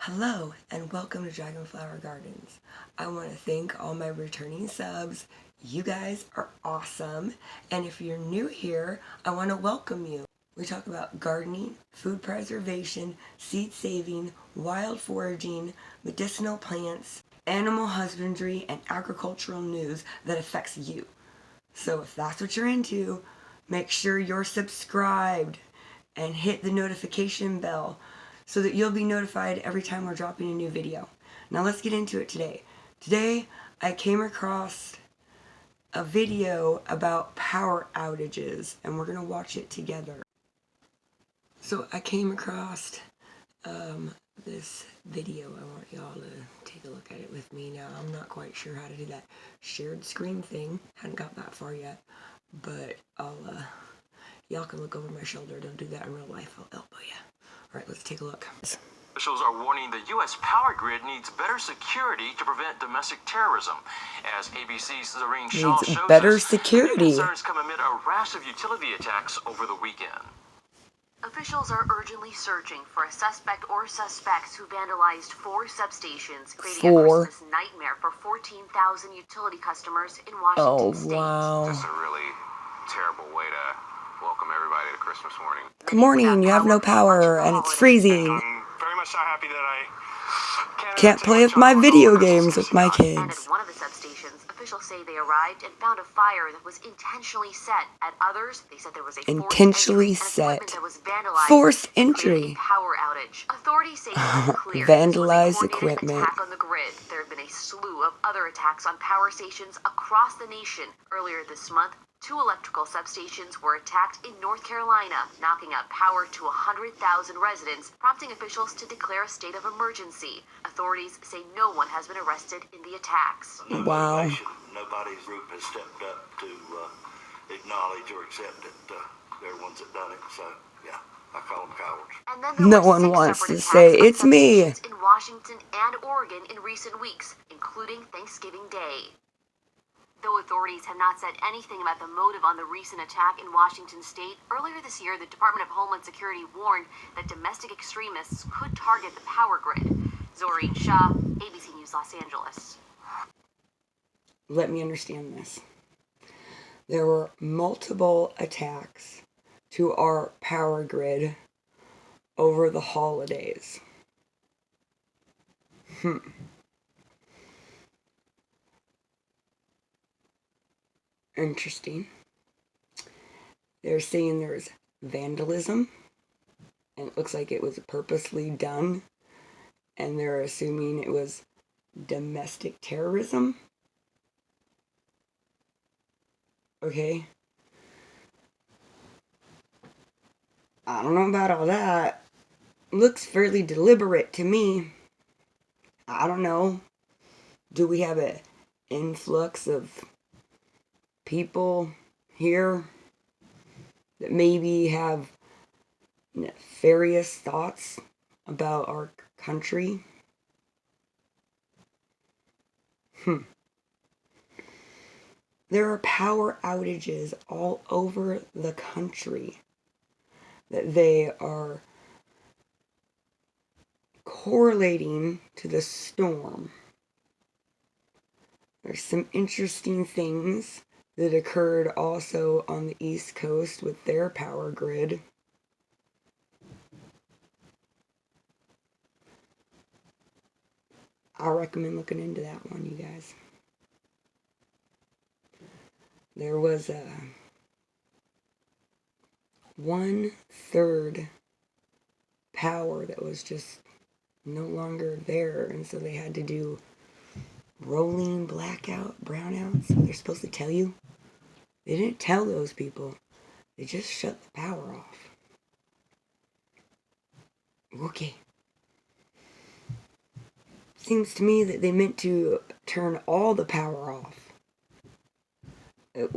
Hello and welcome to Dragonflower Gardens. I want to thank all my returning subs. You guys are awesome. And if you're new here, I want to welcome you. We talk about gardening, food preservation, seed saving, wild foraging, medicinal plants, animal husbandry, and agricultural news that affects you. So if that's what you're into, make sure you're subscribed and hit the notification bell so that you'll be notified every time we're dropping a new video. Now let's get into it today. Today I came across a video about power outages and we're going to watch it together. So I came across this video. I want y'all to take a look at it with me. Now I'm not quite sure how to do that shared screen thing. Hadn't got that far yet, but y'all can look over my shoulder. Don't do that in real life. I'll elbow you. Alright, let's take a look. Officials are warning the U.S. power grid needs better security to prevent domestic terrorism. As ABC's Zareen Shaw shows better us, security. The concerns come amid a rash of utility attacks over the weekend. Officials are urgently searching for a suspect or suspects who vandalized 4 substations, creating a Christmas nightmare for 14,000 utility customers in Washington State. Wow. Just a really terrible way to welcome everybody to Christmas morning. Good morning, you have no power and it's freezing. I'm very much not happy that I can't play with my video games with my kids. And at one of the substations, officials say they arrived and found a fire that was intentionally set. At others, they said there was a intentionally set. Forced entry. Power outage. Authorities say it was clear. Vandalized equipment. Attack on the grid. There have been a slew of other attacks on power stations across the nation. Earlier this month, 2 electrical substations were attacked in North Carolina, knocking out power to 100,000 residents, prompting officials to declare a state of emergency. Authorities say no one has been arrested in the attacks. Wow. Nobody's group has stepped up to acknowledge or accept that they're the ones that done it, so yeah, I call them cowards. And then no one wants to say, it's me. In Washington and Oregon in recent weeks, including Thanksgiving Day. Though authorities have not said anything about the motive on the recent attack in Washington state, earlier this year the Department of Homeland Security warned that domestic extremists could target the power grid. Zoreen Shah, ABC News Los Angeles. Let me understand this. There were multiple attacks to our power grid over the holidays. Interesting. They're saying there's vandalism, and it looks like it was purposely done, and they're assuming it was domestic terrorism. Okay. I don't know about all that. Looks fairly deliberate to me. I don't know. Do we have an influx of people here that maybe have nefarious thoughts about our country? There are power outages all over the country that they are correlating to the storm. There's some interesting things that occurred also on the East Coast with their power grid. I recommend looking into that one, you guys. There was a 1/3 power that was just no longer there, and so they had to do rolling blackout, brownouts. So they're supposed to tell you. They didn't tell those people. They just shut the power off. Okay. Seems to me that they meant to turn all the power off. It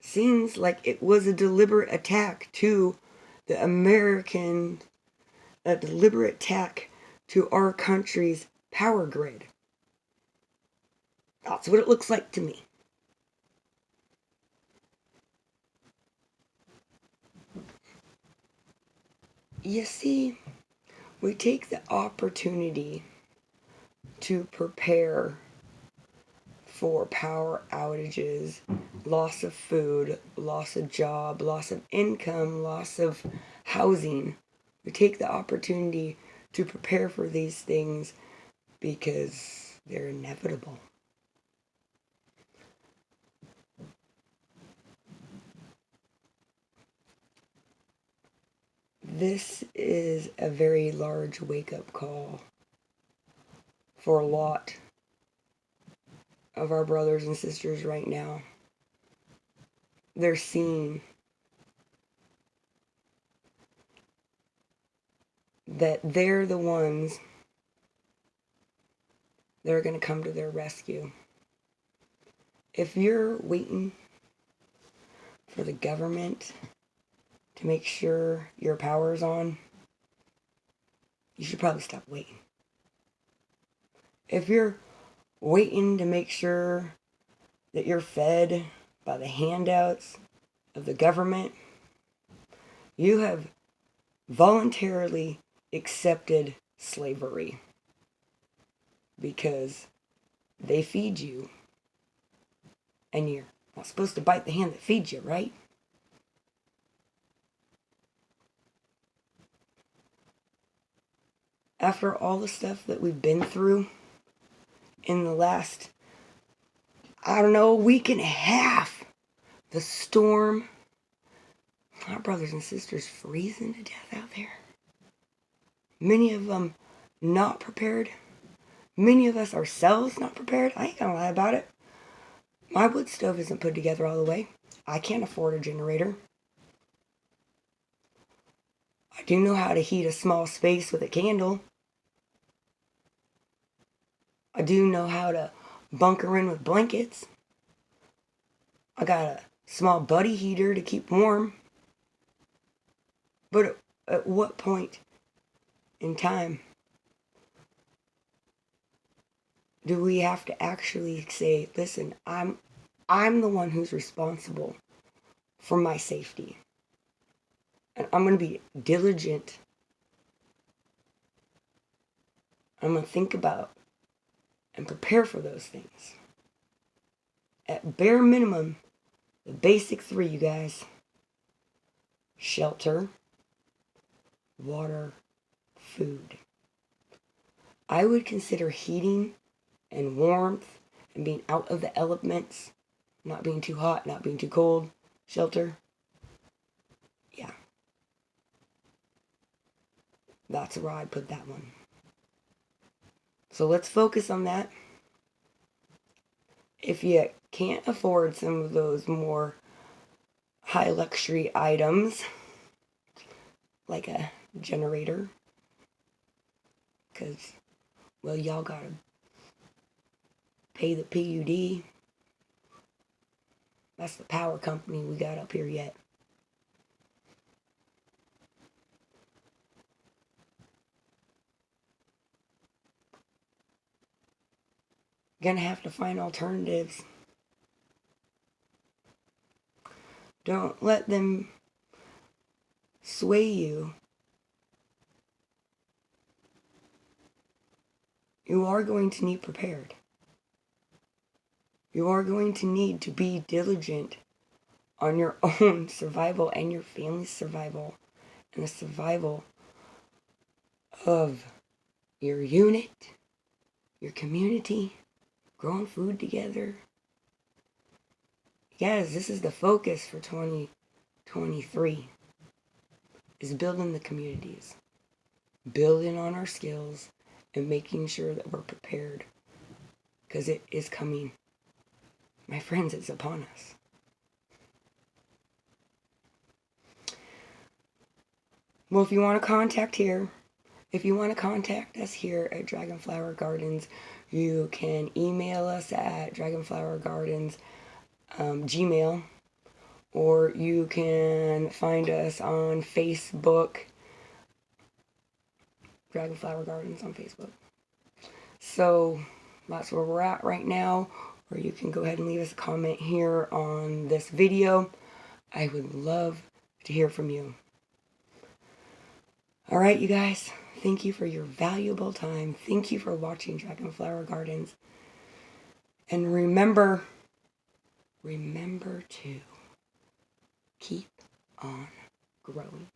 seems like it was a deliberate attack to the American, a deliberate attack to our country's power grid. That's what it looks like to me. You see, we take the opportunity to prepare for power outages, loss of food, loss of job, loss of income, loss of housing. We take the opportunity to prepare for these things because they're inevitable. This is a very large wake-up call for a lot of our brothers and sisters right now. They're seeing that they're the ones that are going to come to their rescue. If you're waiting for the government to make sure your power's on, you should probably stop waiting. If you're waiting to make sure that you're fed by the handouts of the government, you have voluntarily accepted slavery because they feed you and you're not supposed to bite the hand that feeds you, right? After all the stuff that we've been through in the last, week and a half, the storm, our brothers and sisters freezing to death out there. Many of them not prepared. Many of us ourselves not prepared. I ain't gonna lie about it. My wood stove isn't put together all the way. I can't afford a generator. I do know how to heat a small space with a candle. I do know how to bunker in with blankets. I got a small buddy heater to keep warm. But at what point in time do we have to actually say, listen, I'm the one who's responsible for my safety. And I'm going to be diligent. I'm going to think about and prepare for those things. At bare minimum, the basic three, you guys: shelter, water, food. I would consider heating and warmth and being out of the elements, not being too hot, not being too cold, shelter. Yeah. That's where I'd put that one. So let's focus on that. If you can't afford some of those more high luxury items, like a generator, because, well, y'all gotta pay the PUD. That's the power company we got up here yet. Gonna have to find alternatives. Don't let them sway you. You are going to need prepared. You are going to need to be diligent on your own survival and your family's survival and the survival of your unit, your community, growing food together. Guys, this is the focus for 2023, is building the communities, building on our skills, and making sure that we're prepared, because it is coming. My friends, it's upon us. Well, if you want to contact us here at Dragonflower Gardens, you can email us at dragonflowergardens Gmail, or you can find us on Facebook, Dragonflower Gardens on Facebook. So that's where we're at right now. Or you can go ahead and leave us a comment here on this video. I would love to hear from you. All right, you guys. Thank you for your valuable time. Thank you for watching Dragonflower Gardens. And remember to keep on growing.